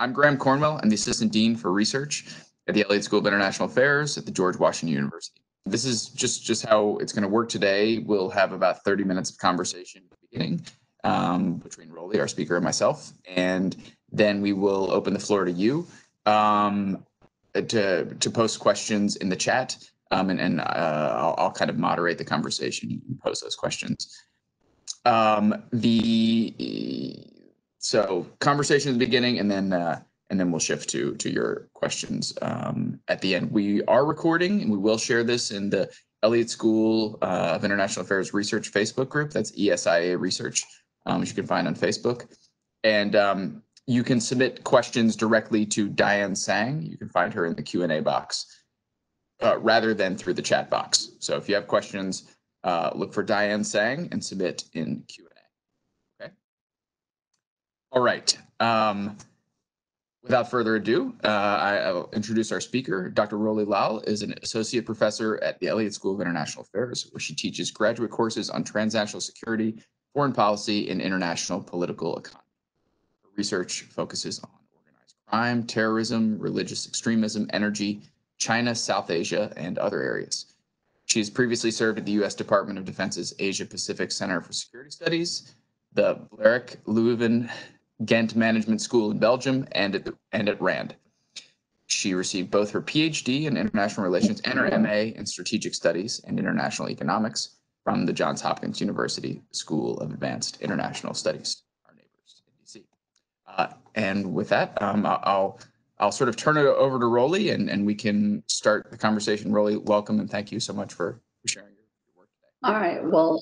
I'm Graham Cornwell. I'm the Assistant Dean for Research at the Elliott School of International Affairs at the George Washington University. This is just how it's going to work today. We'll have about 30 minutes of conversation at the beginning between Rolly, our speaker, and myself, and then we will open the floor to you to post questions in the chat, and I'll kind of moderate the conversation and post those questions. So conversation at the beginning, and then we'll shift to your questions at the end. We are recording, and we will share this in the Elliott School of International Affairs Research Facebook group. That's ESIA Research, which you can find on Facebook. And you can submit questions directly to Diane Sang. You can find her in the Q&A box rather than through the chat box. So if you have questions, look for Diane Sang and submit in Q&A. Okay. All right. Without further ado, I'll introduce our speaker. Dr. Rolly Lal is an associate professor at the Elliott School of International Affairs, where she teaches graduate courses on transnational security, foreign policy, and international political economy. Her research focuses on organized crime, terrorism, religious extremism, energy, China, South Asia, and other areas. She has previously served at the U.S. Department of Defense's Asia Pacific Center for Security Studies, the Blerick Leuven Ghent Management School in Belgium, and at RAND. She received both her PhD in International Relations and her MA in Strategic Studies and International Economics from the Johns Hopkins University School of Advanced International Studies, our neighbors in DC. And with that, I'll sort of turn it over to Rolly, and we can start the conversation. Rolly, welcome, and thank you so much for sharing your work today. All right. Well,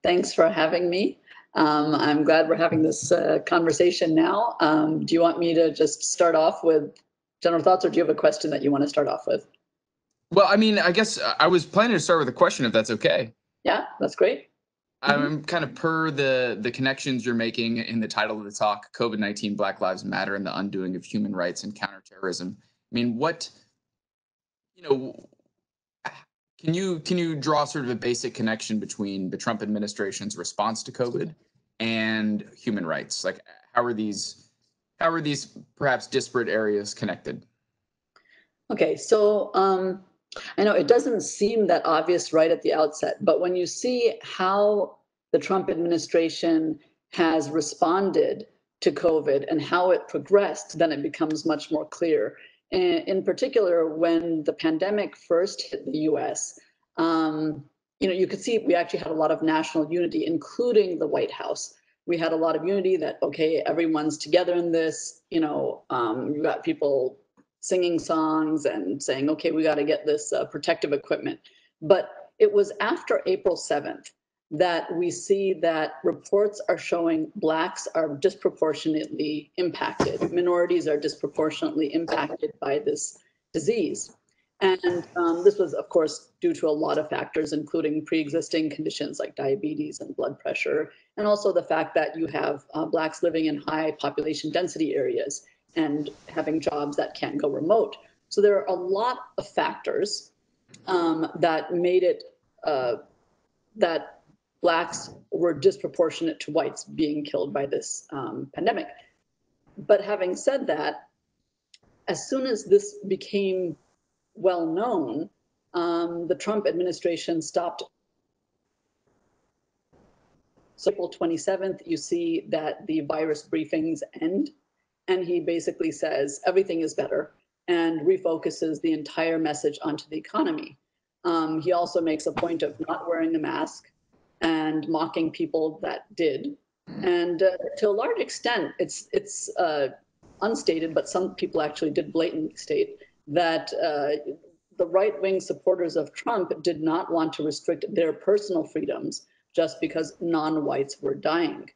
thanks for having me. I'm glad we're having this conversation now. Do you want me to just start off with general thoughts, or do you have a question that you want to start off with? Well, I mean, I guess I was planning to start with a question, if that's okay. Yeah, that's great. I'm kind of per the connections you're making in the title of the talk, COVID-19, Black Lives Matter, and the Undoing of Human Rights and Counterterrorism. I mean, can you draw sort of a basic connection between the Trump administration's response to COVID and human rights? Like, how are these perhaps disparate areas connected? Okay, so I know it doesn't seem that obvious right at the outset, but when you see how the Trump administration has responded to COVID and how it progressed, then it becomes much more clear. In particular, when the pandemic first hit the US, you could see we actually had a lot of national unity, including the White House. We had a lot of unity that, okay, everyone's together in this, you got people singing songs and saying, okay, we got to get this protective equipment. But it was after April 7th that we see that reports are showing Blacks are disproportionately impacted. Minorities are disproportionately impacted by this disease. And this was, of course, due to a lot of factors, including pre-existing conditions like diabetes and blood pressure, and also the fact that you have Blacks living in high population density areas and having jobs that can't go remote. So there are a lot of factors that made it that Blacks were disproportionate to whites being killed by this pandemic. But having said that, as soon as this became well known, the Trump administration stopped. So April 27th, you see that the virus briefings end, and he basically says everything is better and refocuses the entire message onto the economy. He also makes a point of not wearing a mask and mocking people that did. And to a large extent, it's unstated, but some people actually did blatantly state that the right-wing supporters of Trump did not want to restrict their personal freedoms just because non-whites were dying.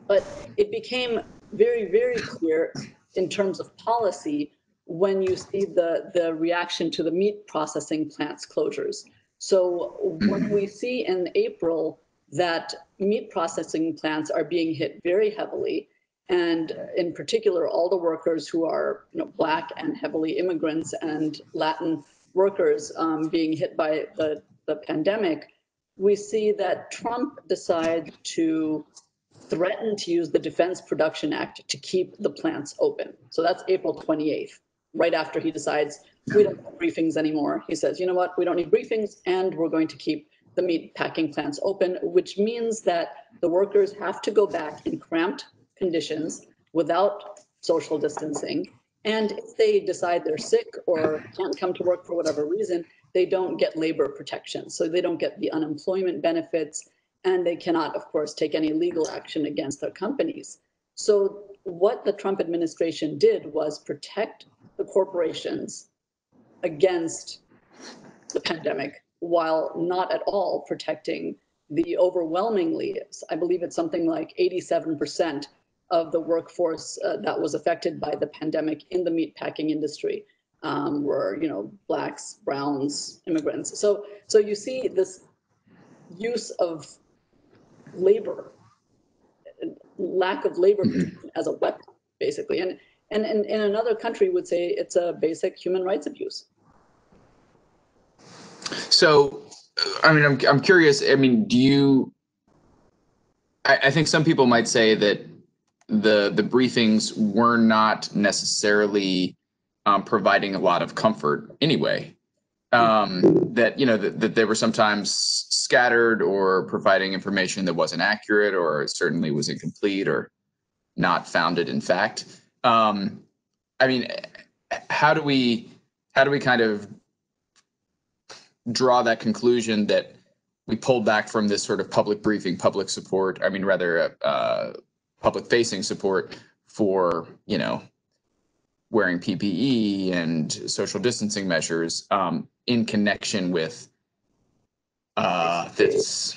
But it became very, very clear in terms of policy when you see the reaction to the meat processing plants closures. So when we see in April that meat processing plants are being hit very heavily, and in particular, all the workers who are Black and heavily immigrants and Latin workers being hit by the pandemic, we see that Trump decides to threatened to use the Defense Production Act to keep the plants open. So that's April 28th, right after he decides we don't have briefings anymore. He says, you know what, we don't need briefings, and we're going to keep the meat packing plants open, which means that the workers have to go back in cramped conditions without social distancing. And if they decide they're sick or can't come to work for whatever reason, they don't get labor protection. So they don't get the unemployment benefits, and they cannot, of course, take any legal action against their companies. So what the Trump administration did was protect the corporations against the pandemic while not at all protecting the overwhelmingly, I believe it's something like 87% of the workforce that was affected by the pandemic in the meatpacking industry were, you know, blacks, browns, immigrants. So you see this use of labor, lack of labor as a weapon, basically, and in another country would say it's a basic human rights abuse. So, I mean, I'm curious. I mean, do you? I think some people might say that the briefings were not necessarily providing a lot of comfort anyway. That, you know, that they were sometimes scattered or providing information that wasn't accurate or certainly was incomplete or not founded in fact. I mean, how do we kind of draw that conclusion that we pulled back from this sort of public briefing, public support, I mean, rather public facing support for, you know, wearing PPE and social distancing measures in connection with this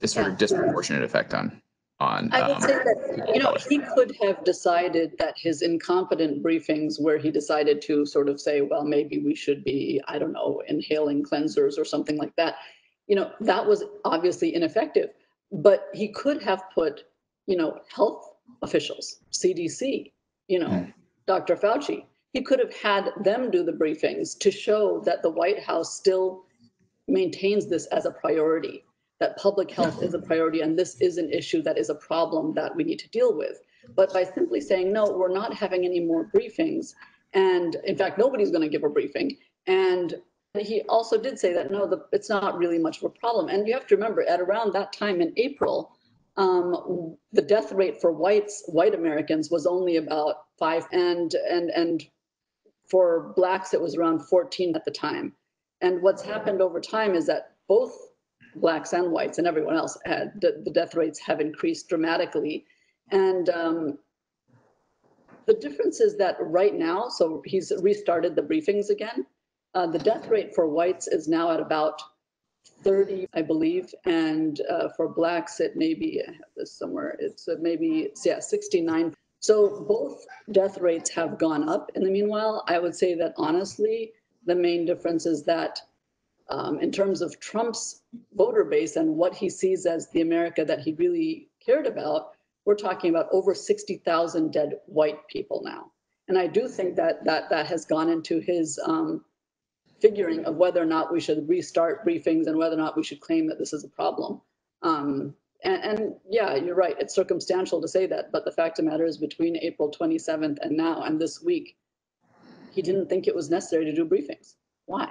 sort of disproportionate effect on I would say that, you know, he could have decided that his incompetent briefings where he decided to sort of say, well, maybe we should be, I don't know, inhaling cleansers or something like that. You know, that was obviously ineffective, but he could have put, you know, health officials, CDC, you know, Dr. Fauci. He could have had them do the briefings to show that the White House still maintains this as a priority, that public health is a priority, and this is an issue that is a problem that we need to deal with. But by simply saying, no, we're not having any more briefings, and in fact, nobody's going to give a briefing. And he also did say that, no, it's not really much of a problem. And you have to remember, at around that time in April, the death rate for white Americans was only about 5, and for blacks, it was around 14 at the time. And what's happened over time is that both blacks and whites and everyone else had the death rates have increased dramatically. And the difference is that right now, so he's restarted the briefings again. The death rate for whites is now at about 30, I believe. And for blacks, it may be, I have this somewhere, it's maybe, yeah, 69. So both death rates have gone up. In the meanwhile, I would say that honestly, the main difference is that in terms of Trump's voter base and what he sees as the America that he really cared about, we're talking about over 60,000 dead white people now. And I do think that that has gone into his figuring of whether or not we should restart briefings and whether or not we should claim that this is a problem. And yeah, you're right, it's circumstantial to say that, but the fact of the matter is between April 27th and now and this week, he didn't think it was necessary to do briefings. Why?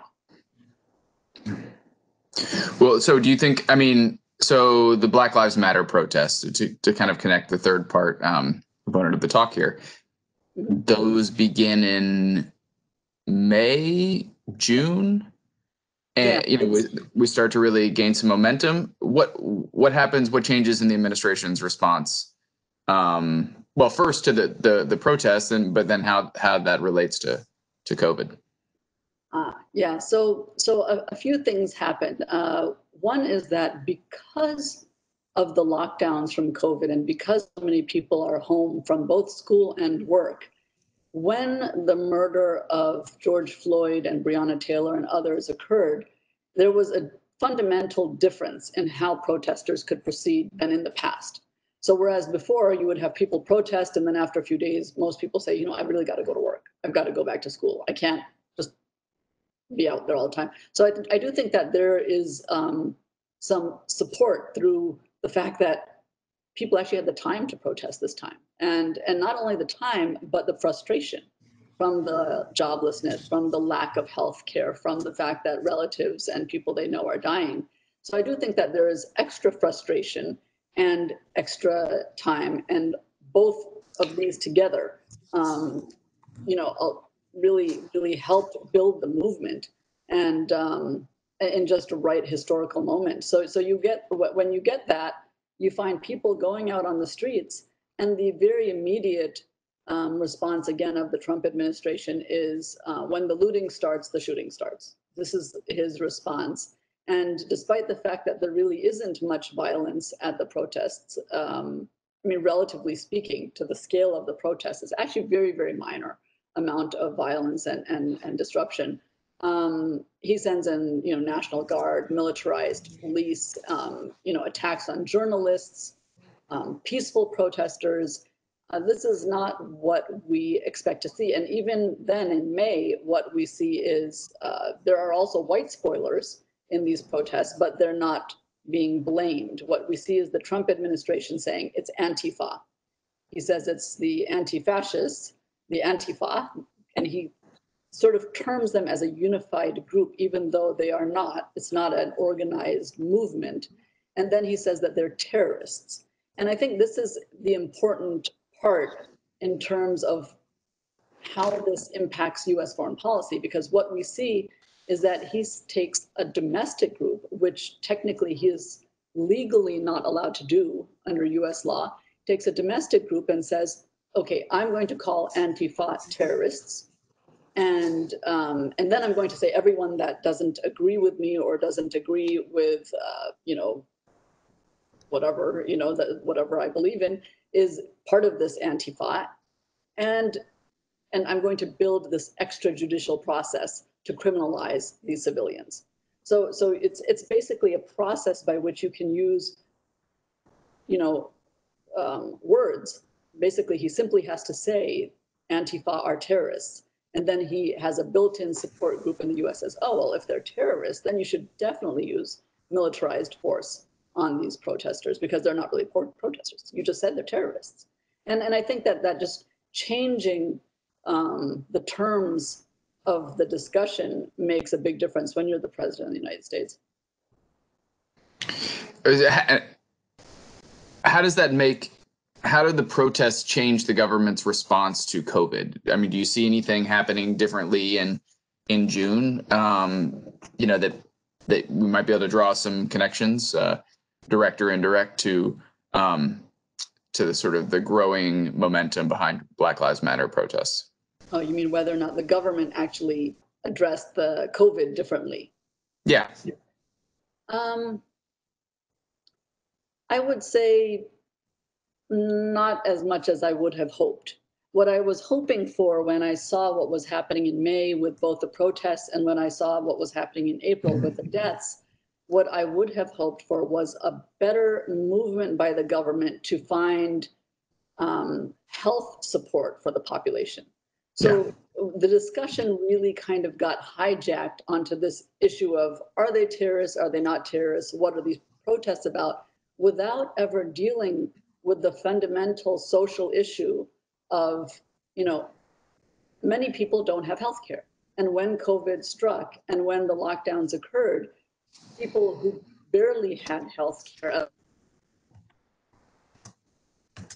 Well, so do you think, I mean, so the Black Lives Matter protests, to kind of connect the third part component of the talk here, those begin in May, June, and you know we start to really gain some momentum. What happens? What changes in the administration's response? Well, first to the protests, but then how that relates to COVID. Yeah, so a few things happened. One is that because of the lockdowns from COVID and because so many people are home from both school and work, when the murder of George Floyd and Breonna Taylor and others occurred, there was a fundamental difference in how protesters could proceed than in the past. So whereas before you would have people protest and then after a few days, most people say, you know, I really got to go to work. I've got to go back to school. I can't just be out there all the time. So I do think that there is some support through the fact that people actually had the time to protest this time. And not only the time, but the frustration from the joblessness, from the lack of health care, from the fact that relatives and people they know are dying. So I do think that there is extra frustration and extra time, and both of these together, really helped build the movement and in just a right historical moment. So you get, when you get that, you find people going out on the streets, and the very immediate response again of the Trump administration is when the looting starts, the shooting starts. This is his response. And despite the fact that there really isn't much violence at the protests, relatively speaking to the scale of the protests, it's actually very, very minor amount of violence and disruption. He sends in, National Guard, militarized police, attacks on journalists, peaceful protesters. This is not what we expect to see. And even then in May, what we see is there are also white spoilers in these protests, but they're not being blamed. What we see is the Trump administration saying it's Antifa. He says it's the anti-fascists, the Antifa, and he sort of terms them as a unified group, even though they are not. It's not an organized movement. And then he says that they're terrorists. And I think this is the important part in terms of how this impacts US foreign policy, because what we see is that he takes a domestic group, which technically he is legally not allowed to do under US law, takes a domestic group and says, okay, I'm going to call Antifa terrorists. And then I'm going to say everyone that doesn't agree with me or doesn't agree with, whatever I believe in is part of this Antifa. And I'm going to build this extrajudicial process to criminalize these civilians. So it's basically a process by which you can use, words. Basically, he simply has to say Antifa are terrorists. And then he has a built-in support group in the US says, oh, well, if they're terrorists, then you should definitely use militarized force on these protesters because they're not really protesters. You just said they're terrorists. And I think that just changing the terms of the discussion makes a big difference when you're the president of the United States. How did the protests change the government's response to COVID? I mean, do you see anything happening differently in June? That we might be able to draw some connections, direct or indirect, to the sort of the growing momentum behind Black Lives Matter protests. Oh, you mean whether or not the government actually addressed the COVID differently? Yeah. I would say not as much as I would have hoped. What I was hoping for when I saw what was happening in May with both the protests and when I saw what was happening in April with the deaths, what I would have hoped for was a better movement by the government to find health support for the population. So the discussion really kind of got hijacked onto this issue of, are they terrorists? Are they not terrorists? What are these protests about? Without ever dealing with the fundamental social issue of, many people don't have health care. And when COVID struck and when the lockdowns occurred, people who barely had health care,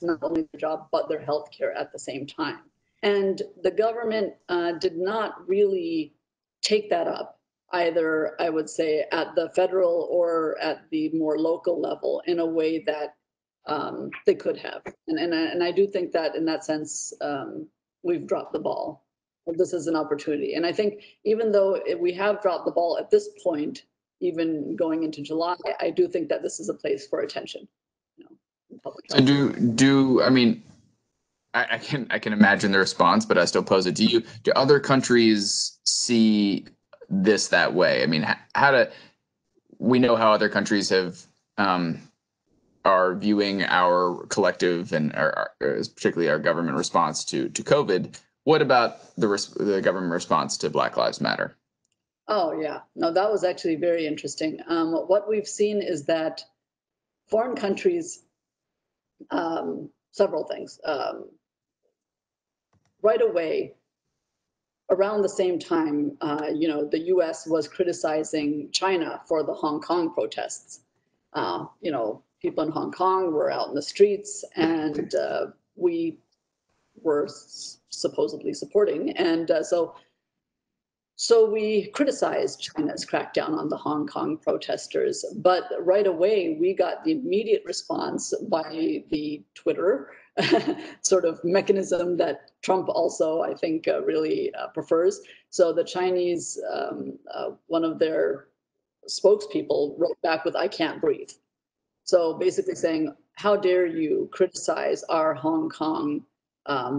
not only their job, but their health care at the same time. And the government did not really take that up, either, I would say, at the federal or at the more local level in a way that they could have. And I do think that in that sense, we've dropped the ball. This is an opportunity. And I think even though we have dropped the ball at this point, even going into July, I do think that this is a place for attention. Public health. So I mean, I can imagine the response, but I still pose it. Do other countries see this that way? I mean, we know how other countries are viewing our collective and particularly our government response to COVID. What about the government response to Black Lives Matter? Oh, yeah. No, that was actually very interesting. What we've seen is that foreign countries several things. Right away, around the same time, the U.S. was criticizing China for the Hong Kong protests. People in Hong Kong were out in the streets, and we were supposedly supporting, and so we criticized China's crackdown on the Hong Kong protesters, but right away we got the immediate response by the Twitter sort of mechanism that Trump also, I think, really prefers. So the Chinese, one of their spokespeople wrote back with, "I can't breathe." So basically saying, how dare you criticize our Hong Kong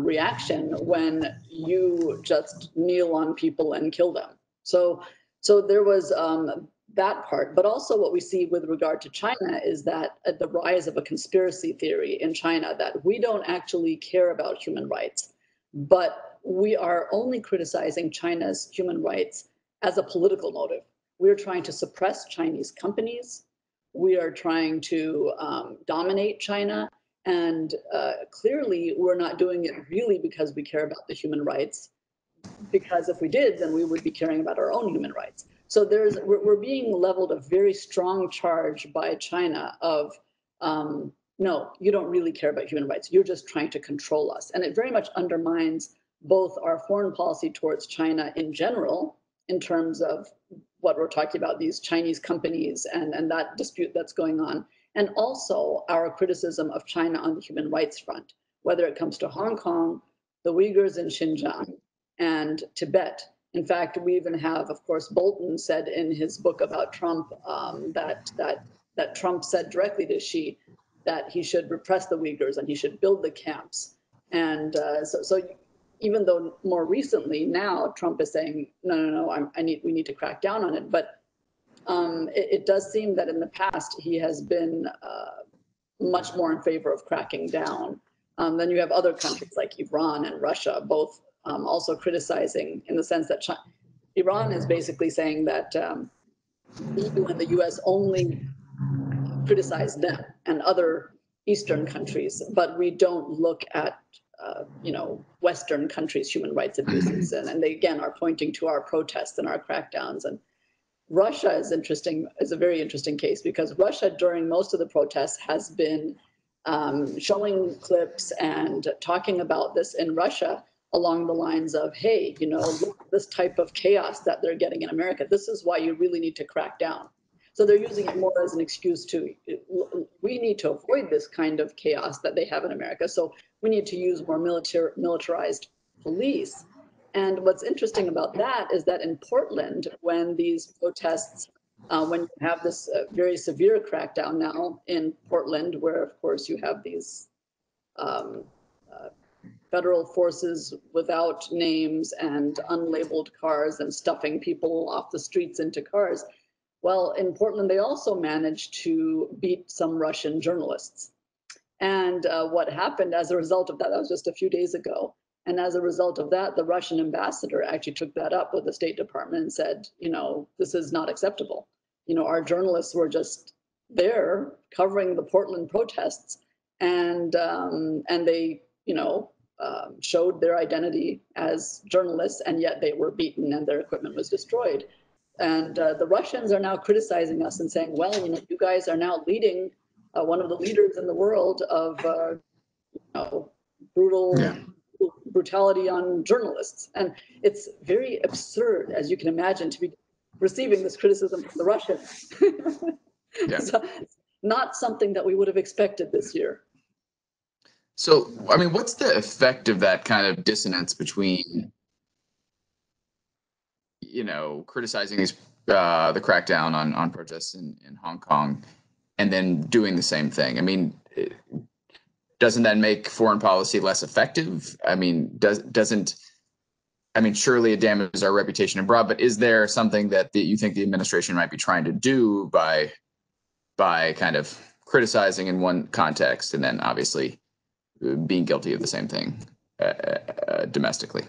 reaction when you just kneel on people and kill them? So there was that part, but also what we see with regard to China is that the rise of a conspiracy theory in China that we don't actually care about human rights, but we are only criticizing China's human rights as a political motive. We're trying to suppress Chinese companies. We are trying to dominate China. And clearly, we're not doing it really because we care about the human rights, because if we did, then we would be caring about our own human rights. So we're being leveled a very strong charge by China of, no, you don't really care about human rights. You're just trying to control us. And it very much undermines both our foreign policy towards China in general, in terms of what we're talking about, these Chinese companies and that dispute that's going on, and also our criticism of China on the human rights front, whether it comes to Hong Kong, the Uyghurs in Xinjiang, and Tibet. In fact, we even have, of course, Bolton said in his book about Trump that Trump said directly to Xi that he should repress the Uyghurs and he should build the camps. And so even though more recently now Trump is saying, no, we need to crack down on it. But it does seem that in the past he has been much more in favor of cracking down. Then you have other countries like Iran and Russia, both also criticizing, in the sense that Iran is basically saying that EU and the US only criticize them and other Eastern countries, but we don't look at Western countries' human rights abuses. And they again are pointing to our protests and our crackdowns. And Russia is a very interesting case, because Russia during most of the protests has been showing clips and talking about this in Russia along the lines of, hey, look, this type of chaos that they're getting in America, this is why you really need to crack down. So they're using it more as an excuse to, we need to avoid this kind of chaos that they have in America. So we need to use more militarized police. And what's interesting about that is that in Portland, when these protests, when you have this very severe crackdown now in Portland, where of course you have these federal forces without names and unlabeled cars and stuffing people off the streets into cars. Well, in Portland, they also managed to beat some Russian journalists. And what happened as a result of that was just a few days ago. And as a result of that, the Russian ambassador actually took that up with the State Department and said, this is not acceptable. Our journalists were just there covering the Portland protests, and they, showed their identity as journalists, and yet they were beaten and their equipment was destroyed. And the Russians are now criticizing us and saying, well, you guys are now leading one of the leaders in the world of brutality on journalists. And it's very absurd, as you can imagine, to be receiving this criticism from the Russians. Yeah. So it's not something that we would have expected this year. So, I mean, what's the effect of that kind of dissonance between, criticizing the crackdown on protests in Hong Kong and then doing the same thing? I mean, doesn't that make foreign policy less effective? I mean, surely it damages our reputation abroad, but is there something that you think the administration might be trying to do by kind of criticizing in one context and then obviously being guilty of the same thing domestically?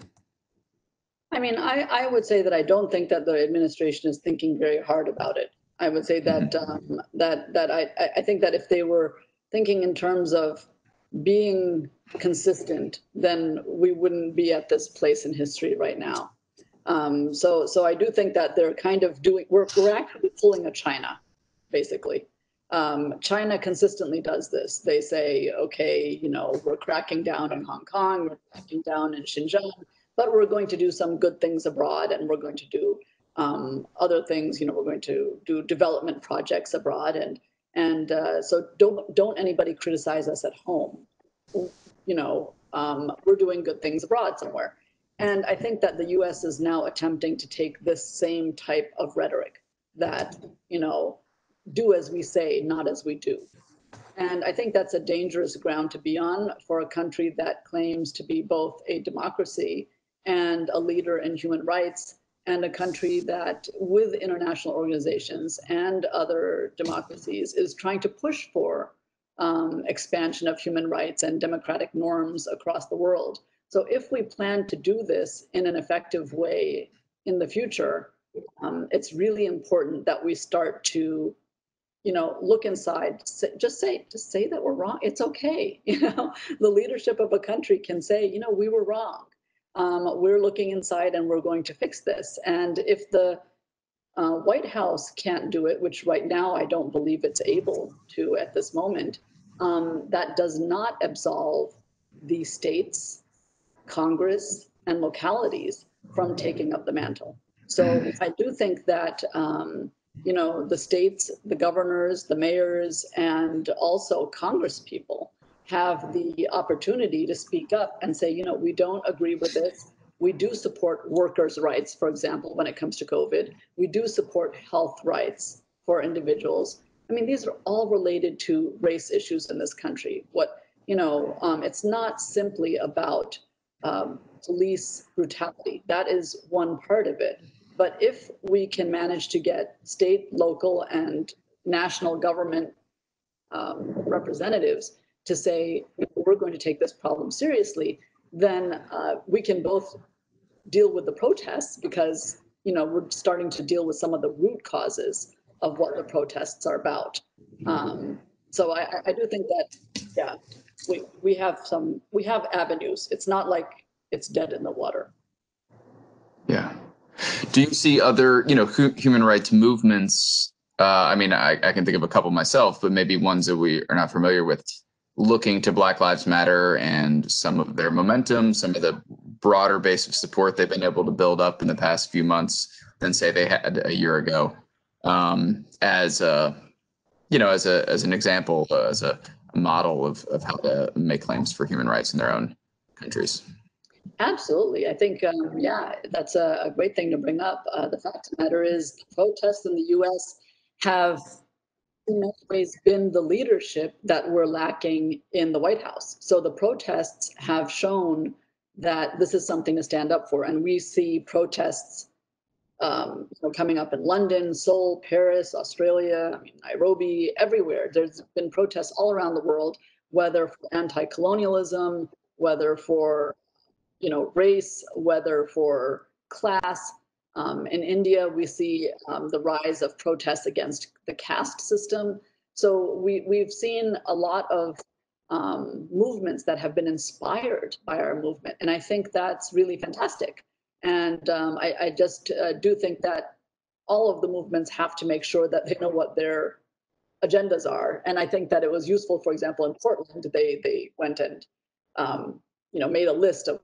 I mean, I would say that I don't think that the administration is thinking very hard about it. I would say that I think that if they were thinking in terms of being consistent, then we wouldn't be at this place in history right now. So I do think that they're kind of doing, we're actually pulling a China, basically. China consistently does this. They say, okay, we're cracking down in Hong Kong, we're cracking down in Xinjiang, but we're going to do some good things abroad, and we're going to do other things. We're going to do development projects abroad, and so don't anybody criticize us at home. We're doing good things abroad somewhere. And I think that the US is now attempting to take this same type of rhetoric that, do as we say, not as we do. And I think that's a dangerous ground to be on for a country that claims to be both a democracy and a leader in human rights, and a country that, with international organizations and other democracies, is trying to push for expansion of human rights and democratic norms across the world. So if we plan to do this in an effective way in the future, it's really important that we start to, look inside, just say that we're wrong. It's okay. The leadership of a country can say, we were wrong. We're looking inside and we're going to fix this. And if the White House can't do it, which right now I don't believe it's able to at this moment, that does not absolve the states, Congress, and localities from taking up the mantle. So I do think that, the states, the governors, the mayors, and also Congress people have the opportunity to speak up and say, we don't agree with this. We do support workers' rights, for example, when it comes to COVID. We do support health rights for individuals. I mean, these are all related to race issues in this country. It's not simply about police brutality. That is one part of it. But if we can manage to get state, local, and national government representatives to say, we're going to take this problem seriously, then we can both deal with the protests, because we're starting to deal with some of the root causes of what the protests are about. So I do think that, yeah, we have avenues. It's not like it's dead in the water. Yeah. Do you see other, human rights movements? I mean, I can think of a couple myself, but maybe ones that we are not familiar with, looking to Black Lives Matter and some of their momentum, some of the broader base of support they've been able to build up in the past few months than say they had a year ago, as an example, as a model of how to make claims for human rights in their own countries. Absolutely. I think, that's a great thing to bring up. The fact of the matter is, protests in the US have in many ways been the leadership that we're lacking in the White House. So the protests have shown that this is something to stand up for. And we see protests coming up in London, Seoul, Paris, Australia, Nairobi, everywhere. There's been protests all around the world, whether for anti-colonialism, whether for race, whether for class. In India, we see the rise of protests against the caste system. So we've seen a lot of movements that have been inspired by our movement. And I think that's really fantastic. And I just do think that all of the movements have to make sure that they know what their agendas are. And I think that it was useful, for example, in Portland, they went and made a list of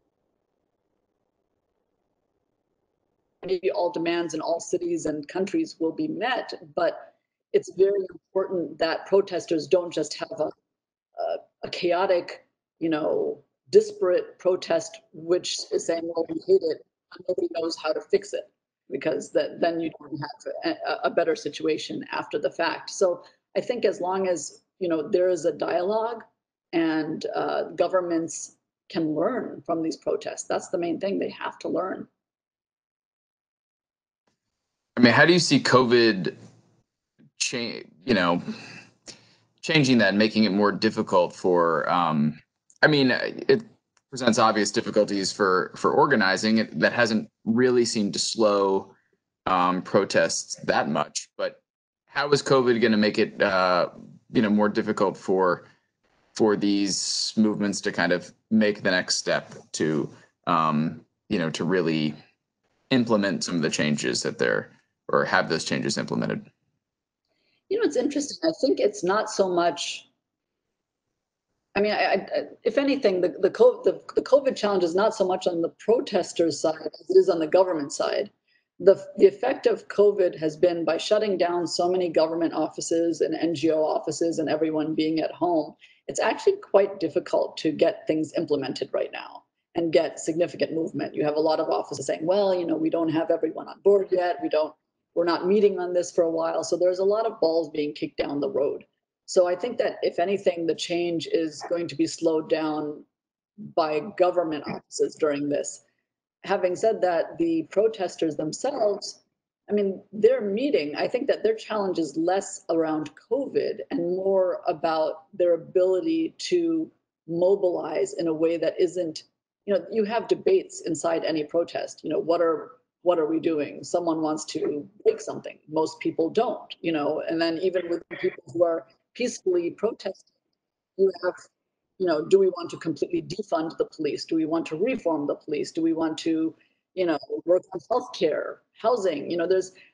maybe all demands in all cities and countries will be met, but it's very important that protesters don't just have a chaotic, disparate protest, which is saying, well, we hate it, nobody knows how to fix it, because then you don't have a better situation after the fact. So I think as long as, there is a dialogue and governments can learn from these protests, that's the main thing. They have to learn. I mean, how do you see COVID changing that, making it more difficult for, it presents obvious difficulties for organizing. That hasn't really seemed to slow protests that much, but how is COVID going to make it, more difficult for for these movements to kind of make the next step to, to really implement some of the changes that or have those changes implemented? It's interesting. I think it's not so much. I mean, if anything, the COVID challenge is not so much on the protesters' side as it is on the government side. The effect of COVID has been by shutting down so many government offices and NGO offices and everyone being at home. It's actually quite difficult to get things implemented right now and get significant movement. You have a lot of offices saying, well, we don't have everyone on board yet. We're not meeting on this for a while. So there's a lot of balls being kicked down the road. So I think that if anything, the change is going to be slowed down by government offices during this. Having said that, the protesters themselves, I mean, their meeting, I think that their challenge is less around COVID and more about their ability to mobilize in a way that isn't, you have debates inside any protest. What are we doing? Someone wants to break something. Most people don't, and then even with people who are peacefully protesting, you have, do we want to completely defund the police? Do we want to reform the police? Do we want to, work on healthcare, housing?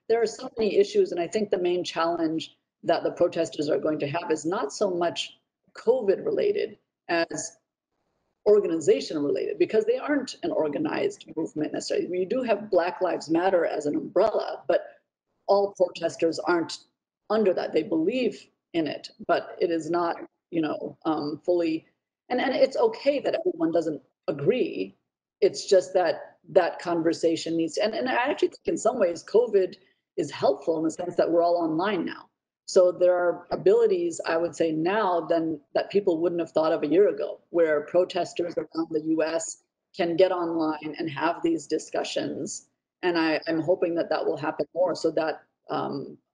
There are so many issues, and I think the main challenge that the protesters are going to have is not so much COVID related as organization related, because they aren't an organized movement necessarily. We do have Black Lives Matter as an umbrella, but all protesters aren't under that. They believe in it, but it is not, fully. And it's okay that everyone doesn't agree. It's just that conversation needs. And I actually think in some ways COVID is helpful in the sense that we're all online now. So there are abilities, I would say now, than that people wouldn't have thought of a year ago, where protesters around the U.S. can get online and have these discussions. And I'm hoping that will happen more, so that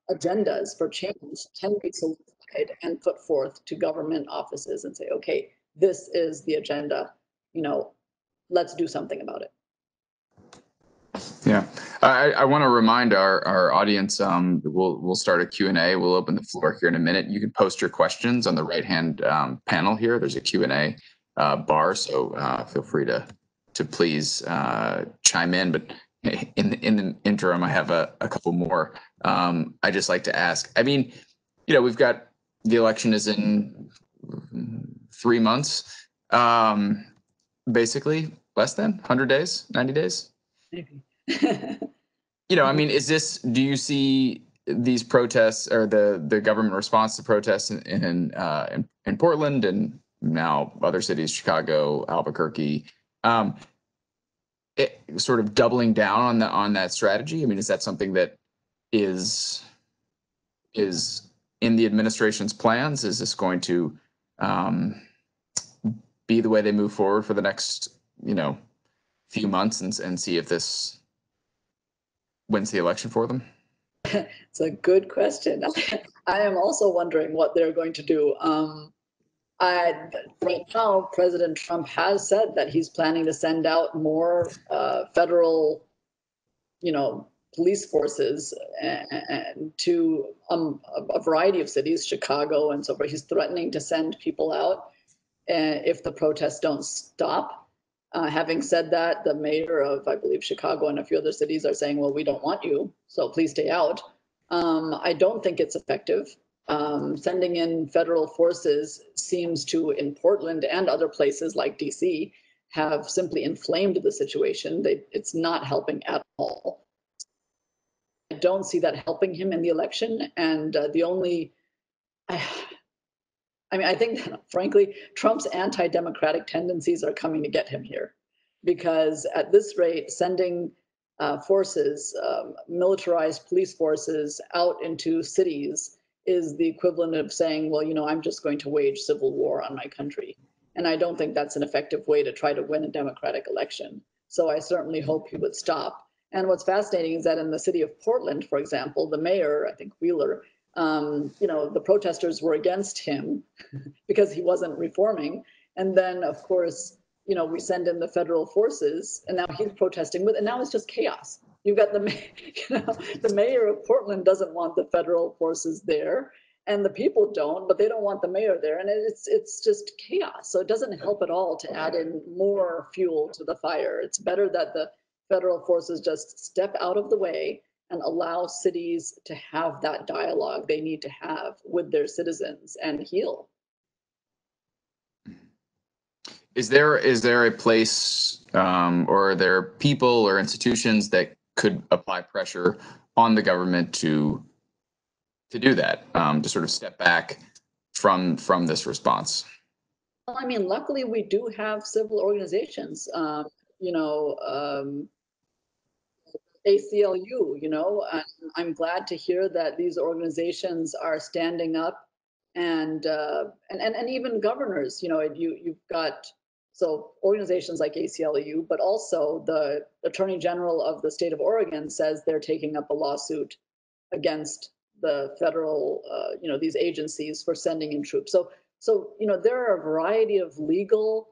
agendas for change can be solidified and put forth to government offices and say, okay, this is the agenda, let's do something about it. Yeah, I want to remind our audience, we'll start a Q&A. We'll open the floor here in a minute. You can post your questions on the right-hand panel here. There's a Q&A bar, so feel free to please chime in. But in the interim, I have a couple more. I just like to ask. I mean, we've got the election is in 3 months, basically less than 100 days, 90 days. Maybe. I mean, do you see these protests or the government response to protests in Portland and now other cities, Chicago, Albuquerque, sort of doubling down on that strategy? I mean, is that something that is in the administration's plans? Is this going to be the way they move forward for the next, few months and see if this wins the election for them? It's a good question. I am also wondering what they're going to do. Right now, President Trump has said that he's planning to send out more federal, police forces to a variety of cities, Chicago and so forth. He's threatening to send people out if the protests don't stop. Having said that, the mayor of, I believe, Chicago and a few other cities are saying, well, we don't want you, so please stay out. I don't think it's effective. Sending in federal forces seems to, in Portland and other places like DC, have simply inflamed the situation. It's not helping at all. I don't see that helping him in the election. And I think, frankly, Trump's anti-democratic tendencies are coming to get him here, because at this rate, sending forces, militarized police forces out into cities is the equivalent of saying, well, I'm just going to wage civil war on my country. And I don't think that's an effective way to try to win a democratic election. So I certainly hope he would stop. And what's fascinating is that in the city of Portland, for example, the mayor, I think Wheeler, the protesters were against him because he wasn't reforming. And then, of course, we send in the federal forces, and now he's protesting and now it's just chaos. You've got the mayor of Portland doesn't want the federal forces there. and the people don't, but they don't want the mayor there, and it's just chaos. So it doesn't help at all to add in more fuel to the fire. It's better that the federal forces just step out of the way and allow cities to have that dialogue they need to have with their citizens and heal. Is there a place or are there people or institutions that could apply pressure on the government to do that, to sort of step back from this response? Well, I mean, luckily we do have civil organizations. You know, ACLU, you know, I'm glad to hear that these organizations are standing up, and even governors, you know, you've got so organizations like ACLU, but also the Attorney General of the state of Oregon says they're taking up a lawsuit against the federal, you know, these agencies for sending in troops. So you know, there are a variety of legal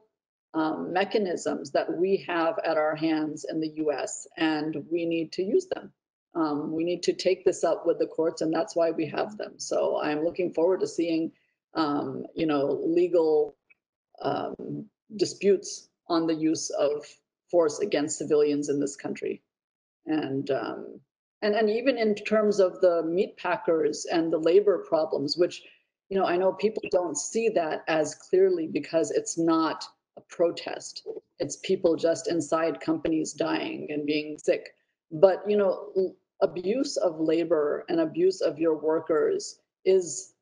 mechanisms that we have at our hands in the US, and we need to use them. We need to take this up with the courts, and that's why we have them. So I'm looking forward to seeing, you know, legal disputes on the use of force against civilians in this country. And, and even in terms of the meat packers and the labor problems, which, you know, I know people don't see that as clearly because it's not a protest. It's people just inside companies dying and being sick. But, you know, abuse of labor and abuse of your workers is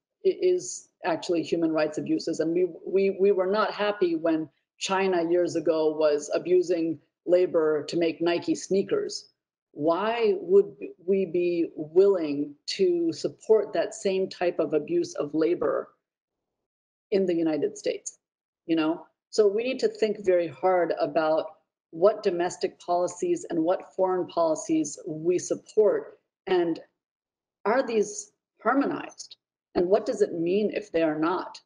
actually human rights abuses. And we were not happy when China years ago was abusing labor to make Nike sneakers. Why would we be willing to support that same type of abuse of labor in the United States? You know, so we need to think very hard about what domestic policies and what foreign policies we support, and are these harmonized? And what does it mean if they are not?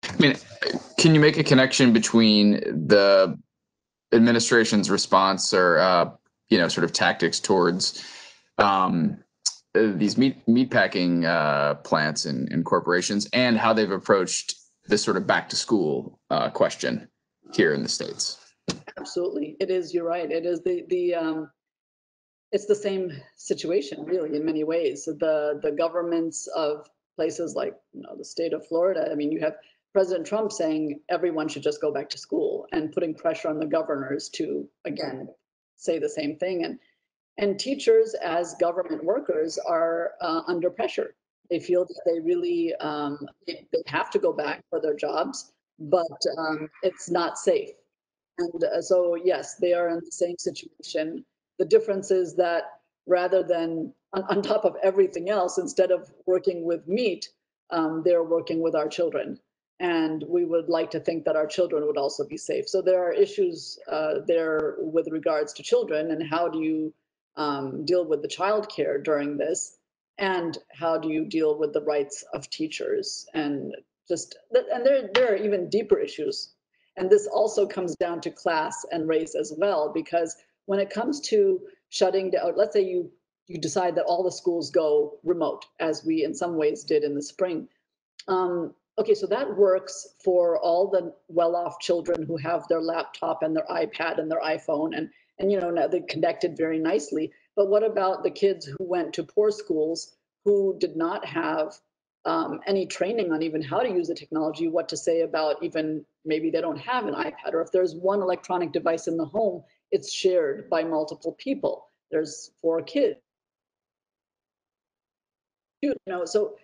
I mean, can you make a connection between the administration's response or you know, sort of tactics towards these meatpacking plants and corporations, and how they've approached this sort of back to school question here in the States? Absolutely, it is. You're right. It is it's the same situation, really, in many ways. The governments of places like, you know, the state of Florida. I mean, you have President Trump saying everyone should just go back to school, and putting pressure on the governors to again say the same thing. And teachers, as government workers, are under pressure. They feel that they really they have to go back for their jobs, but it's not safe. And so, yes, they are in the same situation. The difference is that rather than on top of everything else, instead of working with meat, they're working with our children. And we would like to think that our children would also be safe. So there are issues there with regards to children, and how do you deal with the childcare during this, and how do you deal with the rights of teachers, and there are even deeper issues. And this also comes down to class and race as well, because when it comes to shutting down, let's say you decide that all the schools go remote, as we in some ways did in the spring. Okay, so that works for all the well-off children who have their laptop and their iPad and their iPhone, and you know, now they connected very nicely. But what about the kids who went to poor schools, who did not have any training on even how to use the technology, what to say about even maybe they don't have an iPad, or if there's one electronic device in the home, it's shared by multiple people. There's 4 kids. You know, so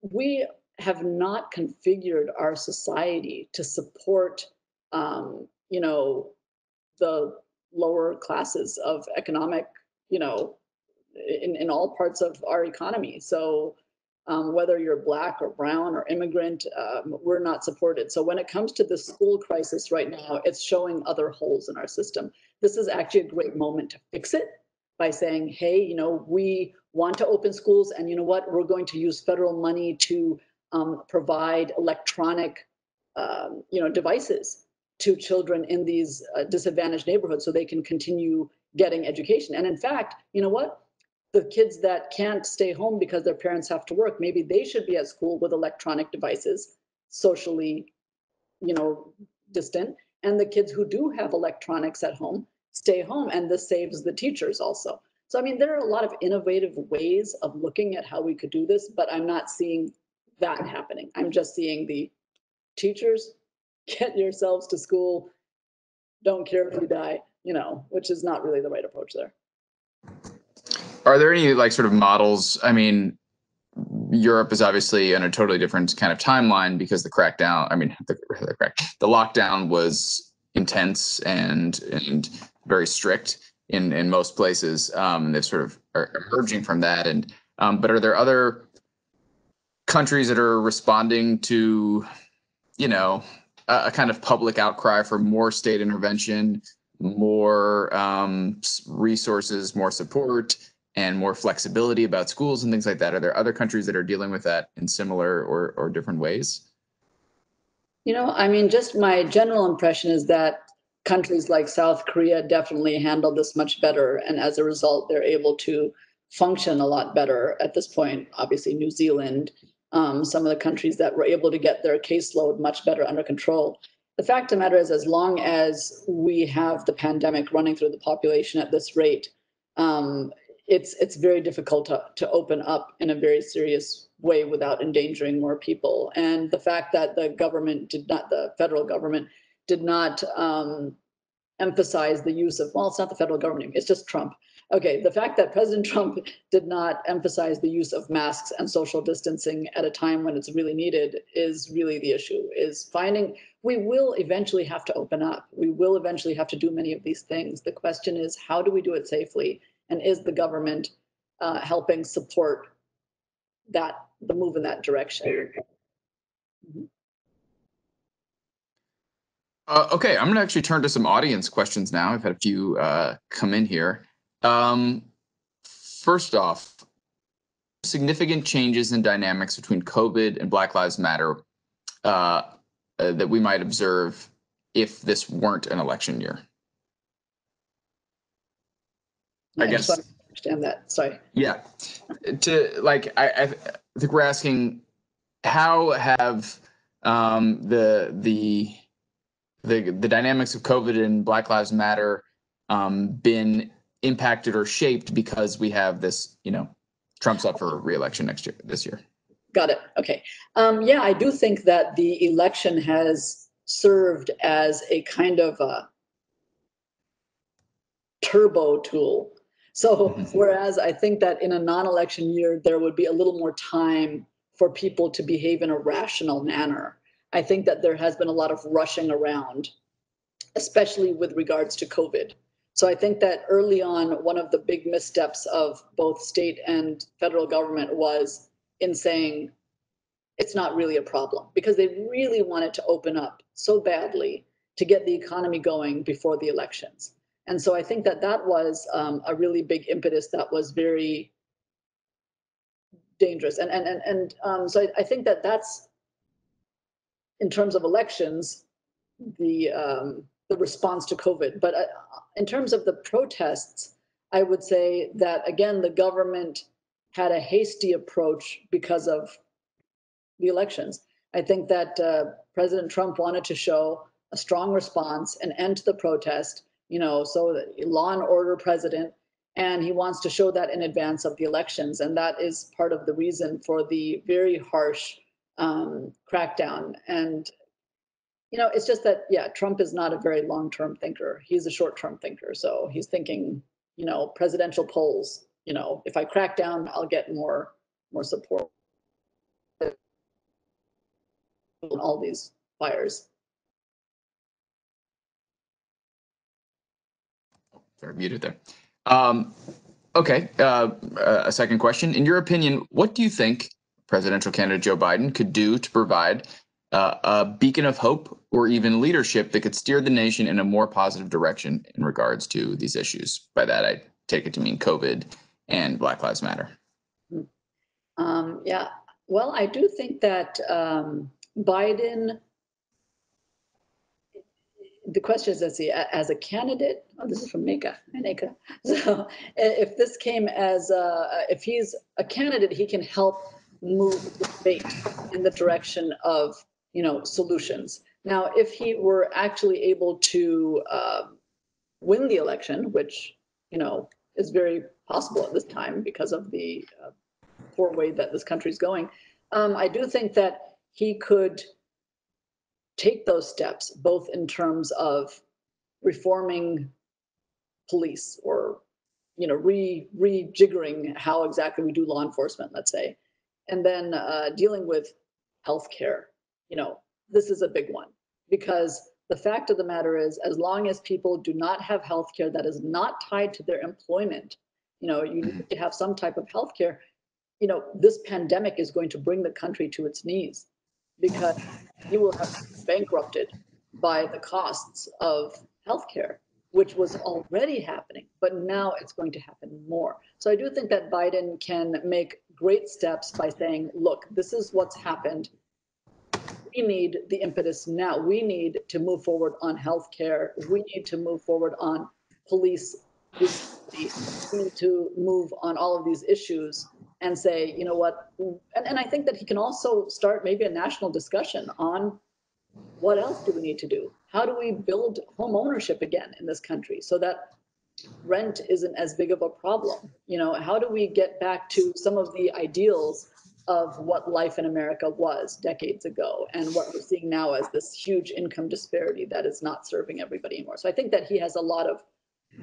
we have not configured our society to support, you know, the lower classes of economic, you know, in all parts of our economy. So whether you're Black or brown or immigrant, we're not supported. So when it comes to the school crisis right now, it's showing other holes in our system. This is actually a great moment to fix it by saying, hey, you know, we want to open schools, and you know what, we're going to use federal money to provide electronic, you know, devices to children in these disadvantaged neighborhoods so they can continue getting education. And in fact, you know what? the kids that can't stay home because their parents have to work, maybe they should be at school with electronic devices, socially, distant. And the kids who do have electronics at home stay home, and this saves the teachers also. So, I mean, there are a lot of innovative ways of looking at how we could do this, but I'm not seeing that happening. I'm just seeing the teachers, get yourselves to school, don't care if you die, which is not really the right approach there. Are there any like sort of models? I mean, Europe is obviously in a totally different kind of timeline because the crackdown, I mean, the lockdown was intense and very strict in most places. They sort of are emerging from that. But are there other countries that are responding to, a kind of public outcry for more state intervention, more resources, more support, and more flexibility about schools and things like that? Are there other countries that are dealing with that in similar or different ways? I mean, just my general impression is that countries like South Korea definitely handle this much better. And as a result, they're able to function a lot better at this point. Obviously, New Zealand, some of the countries that were able to get their caseload much better under control. The fact of the matter is, as long as we have the pandemic running through the population at this rate, it's very difficult to open up in a very serious way without endangering more people. And the fact that the federal government did not emphasize the use of, well, it's not the federal government, it's just Trump. Okay, the fact that President Trump did not emphasize the use of masks and social distancing at a time when it's really needed is really the issue, we will eventually have to open up. We will eventually have to do many of these things. The question is, how do we do it safely? And is the government helping support the move in that direction? Mm-hmm. Okay, I'm going to actually turn to some audience questions now. I've had a few come in here. First off, significant changes in dynamics between COVID and Black Lives Matter that we might observe if this weren't an election year? I guess. I understand that. Sorry. Yeah. I think we're asking, how have the dynamics of COVID and Black Lives Matter been impacted or shaped because we have this, Trump's up for re-election this year? Got it. Okay. Yeah, I do think that the election has served as a kind of a turbo tool. So whereas I think that in a non-election year, there would be a little more time for people to behave in a rational manner, I think that there has been a lot of rushing around, especially with regards to COVID. So I think that early on, one of the big missteps of both state and federal government was in saying it's not really a problem, because they really wanted to open up so badly to get the economy going before the elections. And so I think that that was a really big impetus that was very dangerous. So I think that that's, in terms of elections, the response to COVID. But in terms of the protests, I would say that, again, the government had a hasty approach because of the elections. I think that President Trump wanted to show a strong response, an end to the protest, so that law and order president, and he wants to show that in advance of the elections. And that is part of the reason for the very harsh crackdown. And it's just that, yeah, Trump is not a very long-term thinker. He's a short-term thinker. So he's thinking, presidential polls, if I crack down, I'll get more support on all these fires. They're muted there. Okay, a second question. In your opinion, what do you think presidential candidate Joe Biden could do to provide a beacon of hope or even leadership that could steer the nation in a more positive direction in regards to these issues? By that, I take it to mean COVID and Black Lives Matter. Yeah, well, I do think that Biden the question is, let's see, as a candidate, oh, this is from Nika. Hi, Nika. So if this came as, if he's a candidate, he can help move the debate in the direction of, solutions. Now, if he were actually able to win the election, which, is very possible at this time because of the poor way that this country's going, I do think that he could take those steps, both in terms of reforming police or, rejiggering how exactly we do law enforcement, let's say, and then dealing with healthcare. This is a big one because the fact of the matter is, as long as people do not have healthcare that is not tied to their employment, you need to have some type of healthcare. This pandemic is going to bring the country to its knees because you will have bankrupted by the costs of healthcare, which was already happening, but now it's going to happen more. So I do think that Biden can make great steps by saying, look, this is what's happened. We need the impetus now. We need to move forward on healthcare. We need to move forward on police. We need to move on all of these issues and say, you know what, and I think that he can also start maybe a national discussion on what else do we need to do? How do we build home ownership again in this country so that rent isn't as big of a problem? How do we get back to some of the ideals of what life in America was decades ago and what we're seeing now as this huge income disparity that is not serving everybody anymore? So I think that he has a lot of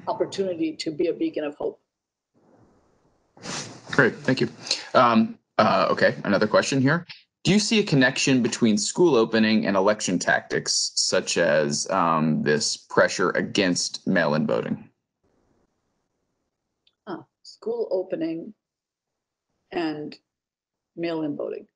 opportunity to be a beacon of hope. Great, thank you. Okay, another question here. Do you see a connection between school opening and election tactics, such as this pressure against mail-in voting? School opening and mail-in voting.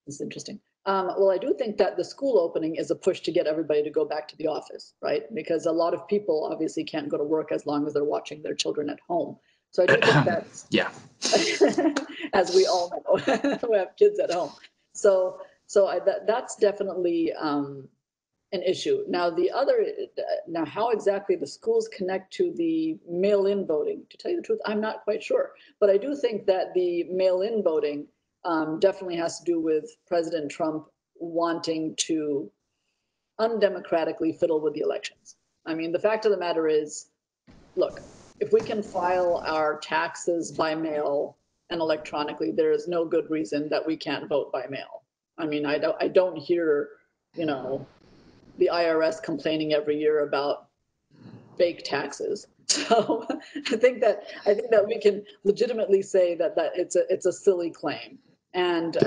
This is interesting. Well, I do think that the school opening is a push to get everybody to go back to the office, right? Because a lot of people obviously can't go to work as long as they're watching their children at home. So I do think that's, yeah, as we all know, who have kids at home. So that's definitely an issue. Now, now how exactly the schools connect to the mail-in voting, to tell you the truth, I'm not quite sure. But I do think that the mail-in voting definitely has to do with President Trump wanting to undemocratically fiddle with the elections. I mean, the fact of the matter is, look, if we can file our taxes by mail and electronically, there is no good reason that we can't vote by mail. I mean, I don't hear, the IRS complaining every year about fake taxes. So I think that we can legitimately say that it's a silly claim. And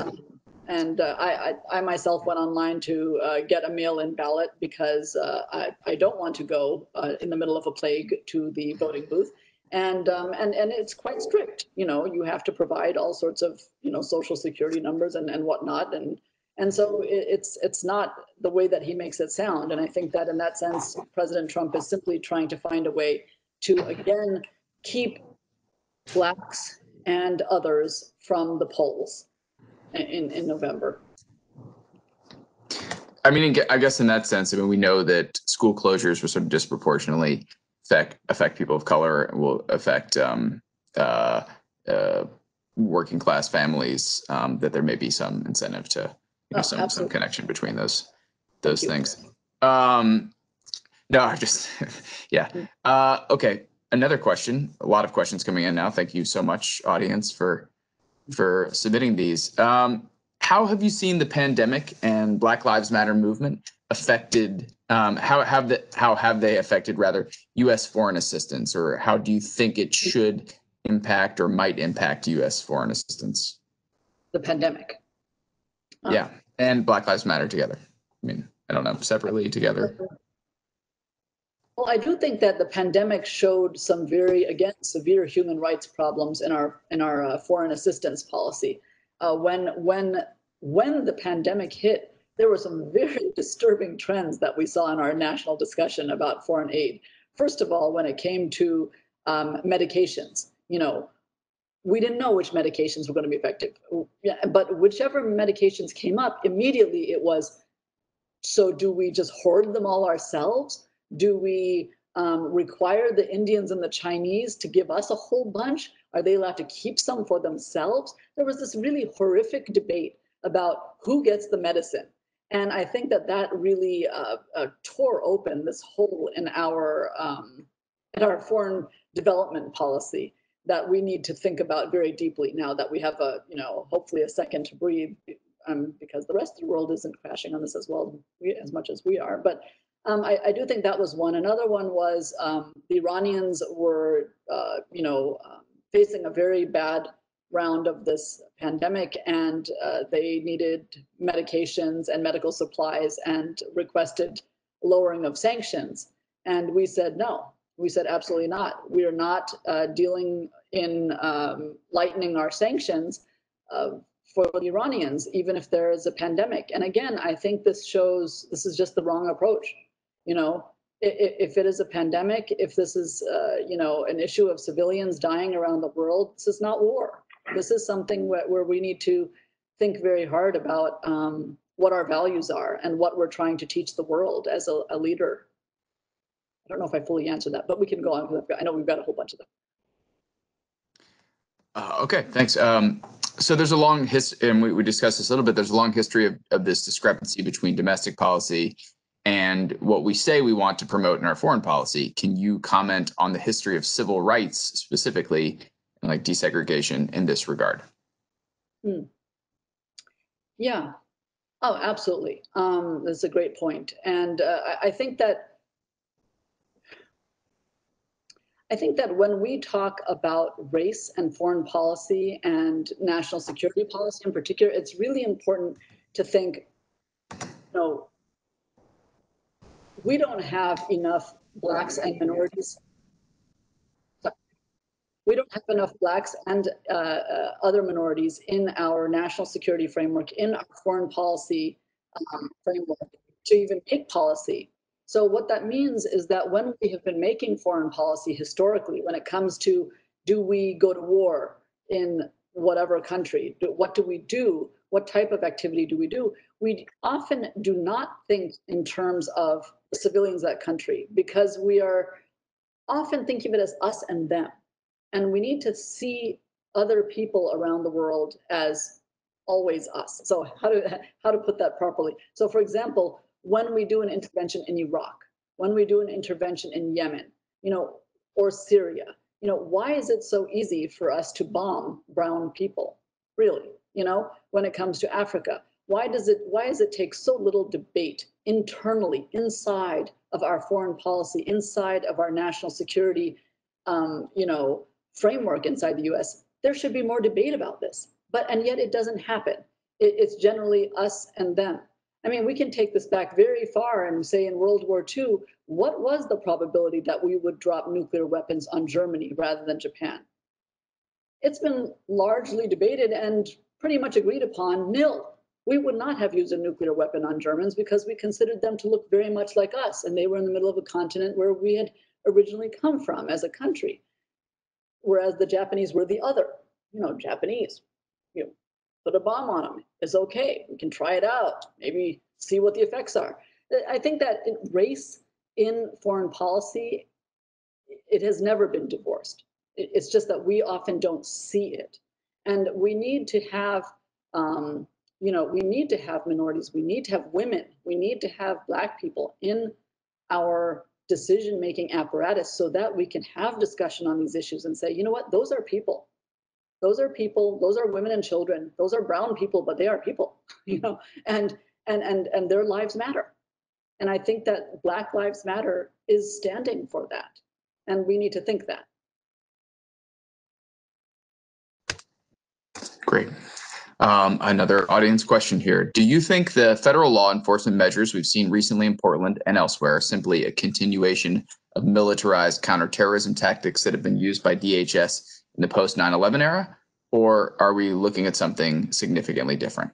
I myself went online to get a mail-in ballot because I don't want to go in the middle of a plague to the voting booth. And it's quite strict. You have to provide all sorts of social security numbers and whatnot. And so it's not the way that he makes it sound. And I think that in that sense, President Trump is simply trying to find a way to again keep Blacks and others from the polls in November. I mean, I guess in that sense, we know that school closures will sort of disproportionately affect people of color, will affect working class families, that there may be some incentive to some connection between those things. No, I just yeah. Okay, another question. A lot of questions coming in now. Thank you so much, audience, for submitting these. How have you seen the pandemic and Black Lives Matter movement affected? How have they affected rather U.S. foreign assistance, or how do you think it should impact or might impact U.S. foreign assistance? The pandemic. Yeah, and Black Lives Matter together. I mean, I don't know, separately, together. Well, I do think that the pandemic showed some very, again, severe human rights problems in our foreign assistance policy. When the pandemic hit, there were some very disturbing trends that we saw in our national discussion about foreign aid. First of all, when it came to medications, we didn't know which medications were going to be effective, but whichever medications came up, immediately it was So do we just hoard them all ourselves? Do we require the Indians and the Chinese to give us a whole bunch? Are they allowed to keep some for themselves? There was this really horrific debate about who gets the medicine. And I think that that really tore open this hole in our foreign development policy that we need to think about very deeply now that we have hopefully a second to breathe, because the rest of the world isn't crashing on this as well as much as we are. But I do think that was one. Another one was the Iranians were, facing a very bad round of this pandemic, and they needed medications and medical supplies and requested lowering of sanctions. And we said no. We said absolutely not. We are not dealing in lightening our sanctions for the Iranians, even if there is a pandemic. And again, I think this shows this is just the wrong approach. If it is a pandemic, if this is an issue of civilians dying around the world, this is not war. This is something where we need to think very hard about what our values are and what we're trying to teach the world as a leader. I don't know if I fully answered that, but we can go on, because I know we've got a whole bunch of them. Okay, thanks. So there's a long history, and we discussed this a little bit, there's a long history of this discrepancy between domestic policy and what we say we want to promote in our foreign policy. Can you comment on the history of civil rights specifically, and like desegregation in this regard? Yeah. Oh, absolutely. That's a great point. And I think that when we talk about race and foreign policy and national security policy in particular, it's really important to think, we don't have enough Blacks and minorities. We don't have enough Blacks and other minorities in our national security framework, in our foreign policy framework, to even make policy. So what that means is that when we have been making foreign policy historically, when it comes to, do we go to war in whatever country, what do we do, what type of activity do, we often do not think in terms of the civilians of that country, because we are often thinking of it as us and them. And we need to see other people around the world as always us. So how to put that properly? So for example, when we do an intervention in Iraq, when we do an intervention in Yemen, or Syria, why is it so easy for us to bomb brown people? Really, when it comes to Africa, why does it take so little debate internally inside of our foreign policy, inside of our national security, framework inside the US? There should be more debate about this, and yet it doesn't happen. It's generally us and them. I mean, we can take this back very far and say in World War II, what was the probability that we would drop nuclear weapons on Germany rather than Japan? It's been largely debated and pretty much agreed upon, nil. We would not have used a nuclear weapon on Germans because we considered them to look very much like us, and they were in the middle of a continent where we had originally come from as a country. Whereas the Japanese were the other, Japanese, put a bomb on them. It's okay. We can try it out, maybe see what the effects are. I think that race in foreign policy, it has never been divorced. It's just that we often don't see it. And we need to have, we need to have minorities. We need to have women. We need to have Black people in our decision-making apparatus so that we can have discussion on these issues and say, you know what, those are people. Those are people, those are women and children, those are brown people, but they are people, and their lives matter. And I think that Black Lives Matter is standing for that. And we need to think that. Great. Another audience question here. Do you think the federal law enforcement measures we've seen recently in Portland and elsewhere are simply a continuation of militarized counterterrorism tactics that have been used by DHS in the post 9/11 era, or are we looking at something significantly different?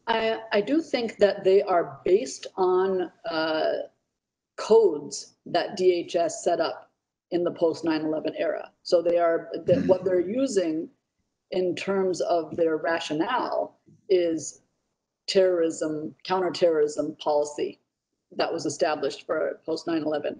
I do think that they are based on codes that DHS set up in the post 9/11 era. So they are what they're using in terms of their rationale is counterterrorism policy that was established for post 9/11.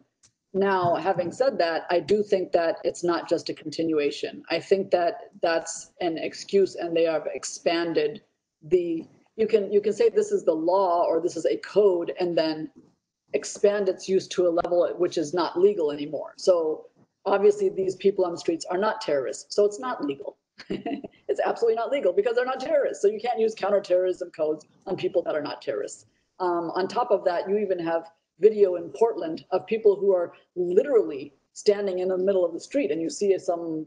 Now, having said that, I do think that it's not just a continuation. I think that that's an excuse, and they have expanded the. You can say this is the law or this is a code, and then expand its use to a level at which is not legal anymore. So obviously, these people on the streets are not terrorists, so it's not legal. It's absolutely not legal because they're not terrorists. So you can't use counterterrorism codes on people that are not terrorists. On top of that, you even have video in Portland of people who are literally standing in the middle of the street, and you see some,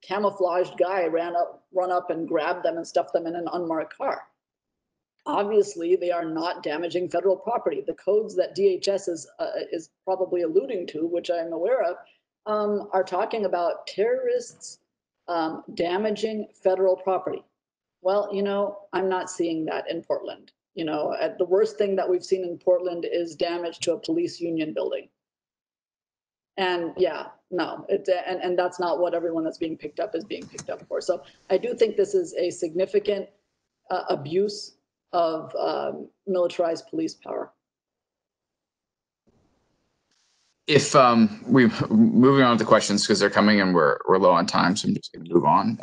camouflaged guy run up and grab them and stuff them in an unmarked car. Obviously, they are not damaging federal property. The codes that DHS is probably alluding to, which I'm aware of, are talking about terrorists damaging federal property. Well, I'm not seeing that in Portland. The worst thing that we've seen in Portland is damage to a police union building. And yeah, no, and that's not what everyone that's being picked up is being picked up for. So I do think this is a significant abuse of militarized police power. If we moving on to questions because they're coming and we're low on time, so I'm just going to move on.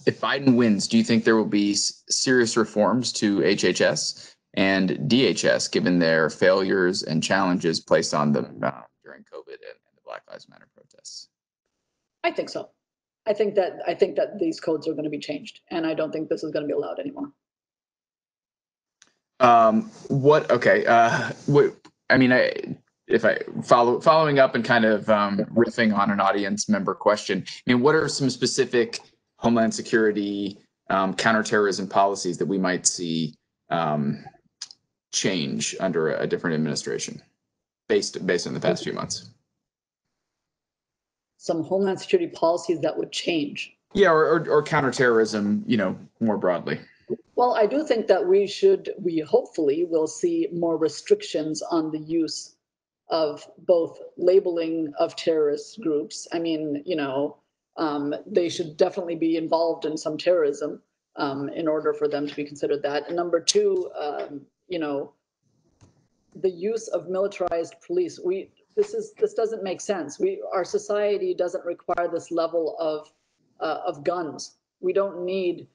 If Biden wins, do you think there will be serious reforms to HHS and DHS given their failures and challenges placed on them during COVID and the Black Lives Matter protests? I think so. I think that these codes are going to be changed, and I don't think this is going to be allowed anymore. If I following up and kind of riffing on an audience member question, what are some specific Homeland Security counterterrorism policies that we might see change under a different administration based on the past few months? Some Homeland Security policies that would change. Yeah, or counterterrorism, more broadly. Well, I do think that we hopefully will see more restrictions on the use of both labeling of terrorist groups. I mean, they should definitely be involved in some terrorism in order for them to be considered that. And number two, the use of militarized police. This doesn't make sense. Our society doesn't require this level of guns. We don't need,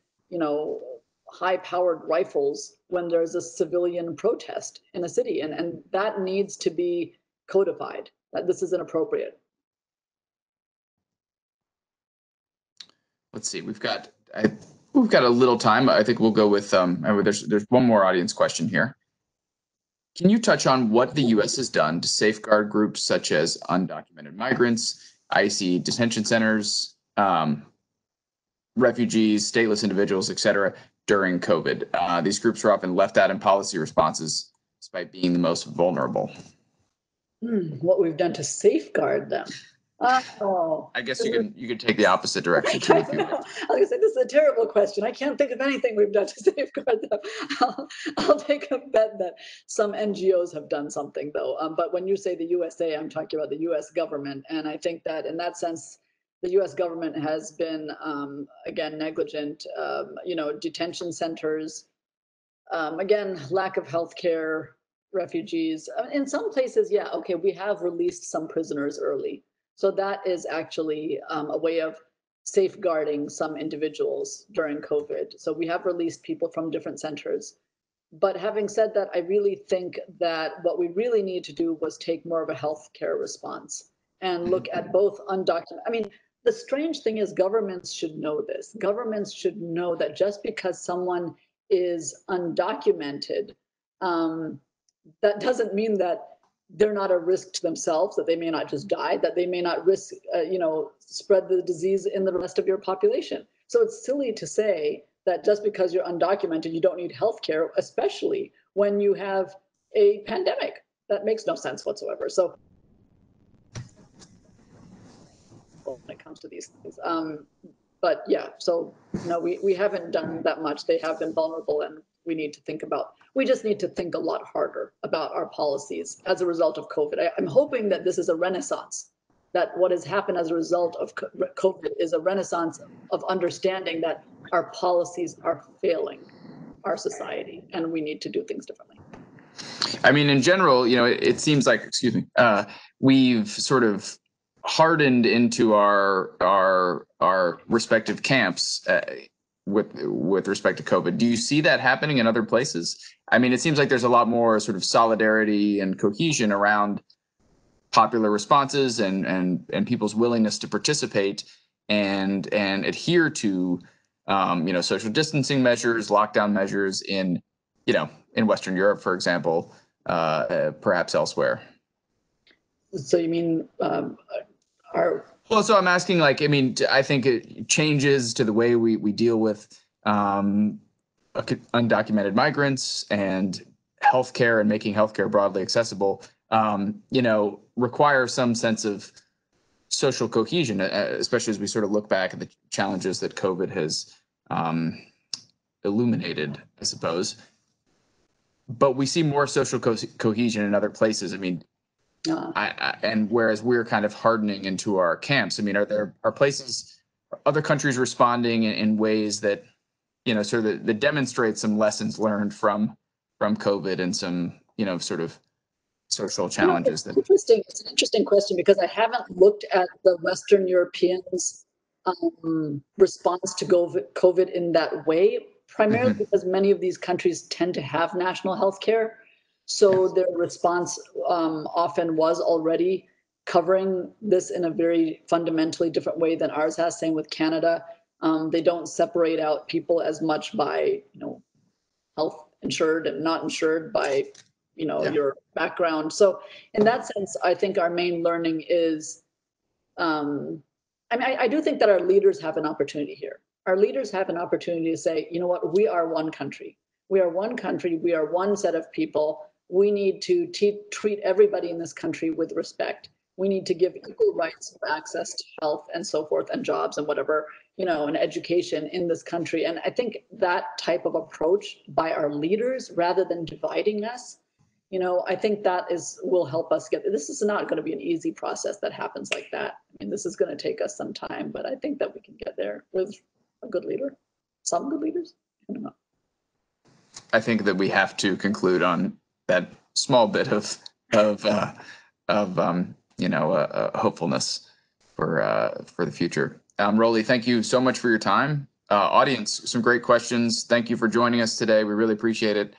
high-powered rifles when there's a civilian protest in a city, and that needs to be codified. That this is inappropriate. Let's see. We've got a little time. I think we'll go with there's one more audience question here. Can you touch on what the U.S. has done to safeguard groups such as undocumented migrants, ICE detention centers, refugees, stateless individuals, et cetera, during COVID? These groups are often left out in policy responses despite being the most vulnerable. What we've done to safeguard them. I guess you could take the opposite direction too. I was gonna say, this is a terrible question. I can't think of anything we've done to safeguard them. I'll take a bet that some NGOs have done something though. But when you say the USA, I'm talking about the US government. And I think that in that sense, the US government has been, again, negligent, detention centers, again, lack of healthcare, refugees. In some places, yeah, okay, we have released some prisoners early. So that is actually a way of safeguarding some individuals during COVID. So we have released people from different centers. But having said that, I really think that what we really need to do was take more of a healthcare response and look at both undocumented. The strange thing is governments should know this. Governments should know that just because someone is undocumented, that doesn't mean that they're not a risk to themselves, that they may not just die, that they may not risk, spread the disease in the rest of your population. So it's silly to say that just because you're undocumented, you don't need healthcare, especially when you have a pandemic. That makes no sense whatsoever. So when it comes to these things. But yeah, so no, we haven't done that much. They have been vulnerable, and we just need to think a lot harder about our policies as a result of COVID. I'm hoping that this is a renaissance, that what has happened as a result of COVID is a renaissance of understanding that our policies are failing. our society, and we need to do things differently. I mean, in general, it seems like, excuse me, we've sort of hardened into our respective camps with respect to COVID. Do you see that happening in other places? I mean, it seems like there's a lot more sort of solidarity and cohesion around popular responses and people's willingness to participate and adhere to social distancing measures, lockdown measures in Western Europe, for example, perhaps elsewhere. So you mean Well, so I'm asking, I think it changes to the way we deal with undocumented migrants and healthcare and making healthcare broadly accessible, require some sense of social cohesion, especially as we sort of look back at the challenges that COVID has illuminated, I suppose. But we see more social cohesion in other places. I mean, and whereas we're kind of hardening into our camps, I mean, are other countries responding in ways that, sort of that demonstrate some lessons learned from COVID and some, sort of social challenges? Interesting. It's an interesting question because I haven't looked at the Western Europeans' response to COVID in that way, primarily because many of these countries tend to have national health care. So their response often was already covering this in a very fundamentally different way than ours has. Same with Canada. They don't separate out people as much by, health insured and not insured by, your background. So in that sense, I think our main learning is, I do think that our leaders have an opportunity here. Our leaders have an opportunity to say, you know what, we are one country. We are one country. We are one set of people. We need to treat everybody in this country with respect. We need to give equal rights of access to health and so forth and jobs and whatever, and education in this country. And I think that type of approach by our leaders, rather than dividing us, I think that will help us get. This is not going to be an easy process that happens like that. I mean, this is going to take us some time, but I think that we can get there with a good leader, some good leaders. I don't know. I think that we have to conclude on that small bit of hopefulness for the future. Rolly, thank you so much for your time. Audience, some great questions. Thank you for joining us today. We really appreciate it.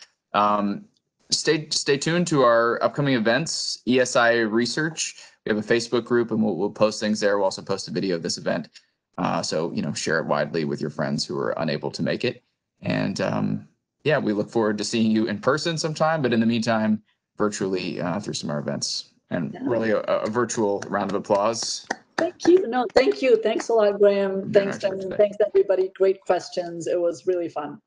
Stay tuned to our upcoming events, ESI Research. We have a Facebook group, and we'll post things there. We'll also post a video of this event. So share it widely with your friends who are unable to make it. And we look forward to seeing you in person sometime, but in the meantime, virtually through some of our events. And really a virtual round of applause. Thank you. No, thank you. Thanks a lot, Graham. Thanks, Simon. Thanks, everybody. Great questions. It was really fun.